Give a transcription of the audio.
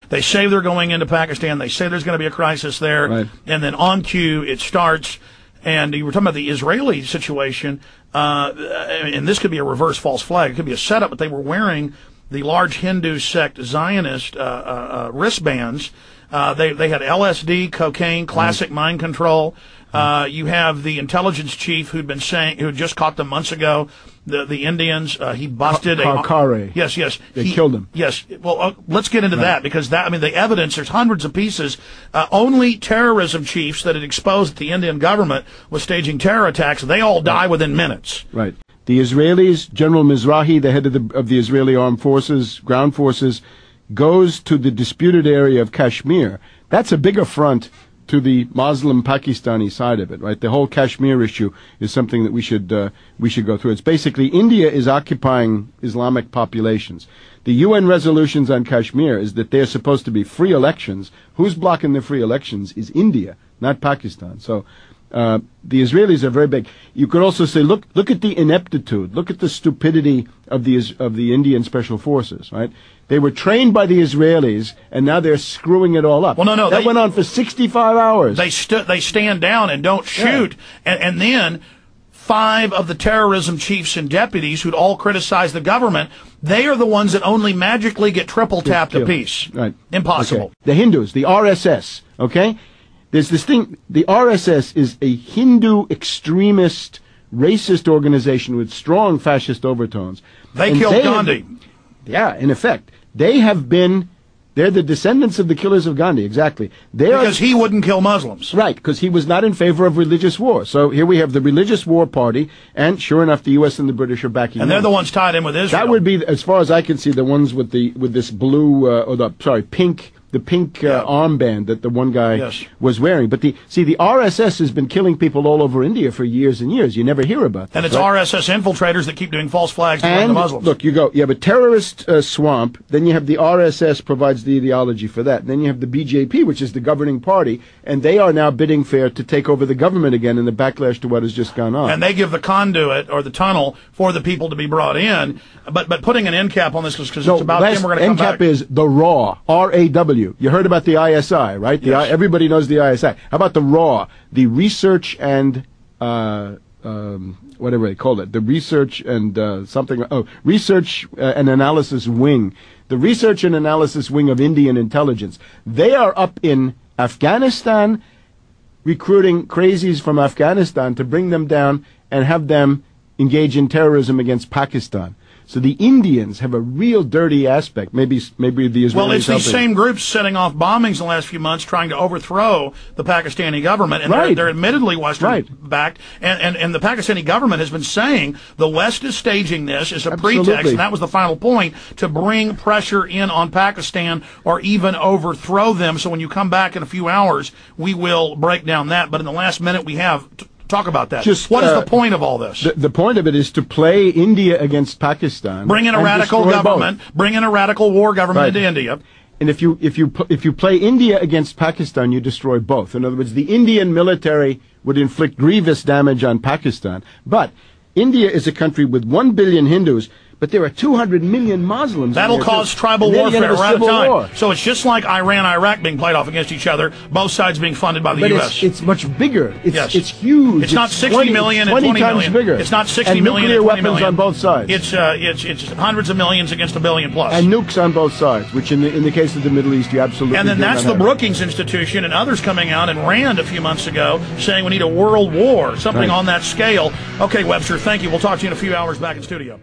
They say they're going into Pakistan. They say there's going to be a crisis there. Right. And then on cue, it starts. And you were talking about the Israeli situation, and this could be a reverse false flag. It could be a setup, but they were wearing the large Hindu sect Zionist wristbands. They had LSD, cocaine, classic mind control. You have the intelligence chief who had just caught them months ago. The Indians, he busted Karkare. Yes. They killed him. Yes. Well, let's get into that, because the evidence, there's hundreds of pieces. Only terrorism chiefs that had exposed that the Indian government was staging terror attacks, they all die within minutes. Right. The Israelis, General Mizrahi, the head of the Israeli armed forces, ground forces, goes to the disputed area of Kashmir. That's a big affront to the Muslim Pakistani side of it, right? The whole Kashmir issue is something that we should go through. It's basically India is occupying Islamic populations. The UN resolutions on Kashmir is that they're supposed to be free elections. Who's blocking the free elections is India, not Pakistan. So the Israelis are very big. You could also say, look at the ineptitude, look at the stupidity of the Indian special forces, right? They were trained by the Israelis, and now they're screwing it all up. Well, no, that went on for 65 hours. They stand down and don't shoot, and then 5 of the terrorism chiefs and deputies who'd all criticize the government, they are the ones that only magically get triple tapped apiece. Right. Impossible. Okay. The Hindus, the RSS, okay? There's this thing, the RSS is a Hindu extremist, racist organization with strong fascist overtones. They killed Gandhi. Yeah, in effect. They're the descendants of the killers of Gandhi, exactly. Because he wouldn't kill Muslims. Right, because he was not in favor of religious war. So here we have the religious war party, and sure enough, the U.S. and the British are backing And they're the ones tied in with Israel. That would be, as far as I can see, the ones with this blue, pink armband that the one guy was wearing. But the RSS has been killing people all over India for years and years. You never hear about that. And it's RSS infiltrators that keep doing false flags to the Muslims. Look, you have a terrorist swamp, then you have the RSS provides the ideology for that. And then you have the BJP, which is the governing party, and they are now bidding fair to take over the government again in the backlash to what has just gone on. And they give the conduit or the tunnel for the people to be brought in. But putting an end cap on this, because it's about them, we're going to come back. End cap is the RAW, R-A-W. You heard about the ISI, right? Yes. Everybody knows the ISI. How about the RAW, the research and whatever they call it, the research and research and analysis wing, the research and analysis wing of Indian intelligence. They are up in Afghanistan, recruiting crazies from Afghanistan to bring them down and have them engage in terrorism against Pakistan. So the Indians have a real dirty aspect. Maybe the Israelis. Well, it's these same groups setting off bombings in the last few months, trying to overthrow the Pakistani government, and they're admittedly Western-backed. And the Pakistani government has been saying the West is staging this as a pretext, and that was the final point, to bring pressure in on Pakistan or even overthrow them. So when you come back in a few hours, we will break down that. But in the last minute we have. Talk about that. What is the point of all this? The point of it is to play India against Pakistan. Bring in a radical government. Bring in a radical war government into India. And if you play India against Pakistan, you destroy both. In other words, the Indian military would inflict grievous damage on Pakistan. But India is a country with 1 billion Hindus. But there are 200 million Muslims. That'll cause tribal warfare. We're out of time. So it's just like Iran, Iraq being played off against each other, both sides being funded by the U.S. It's much bigger. It's huge. It's not 60 million and 20 times million. Bigger. It's not 60 million and 20 weapons million. On both sides. It's hundreds of millions against $1 billion plus. And nukes on both sides, which in the case of the Middle East, you absolutely. And then that's the Brookings Institution and others coming out, and Rand a few months ago saying we need a world war, something on that scale. Okay, Webster, thank you. We'll talk to you in a few hours back in studio.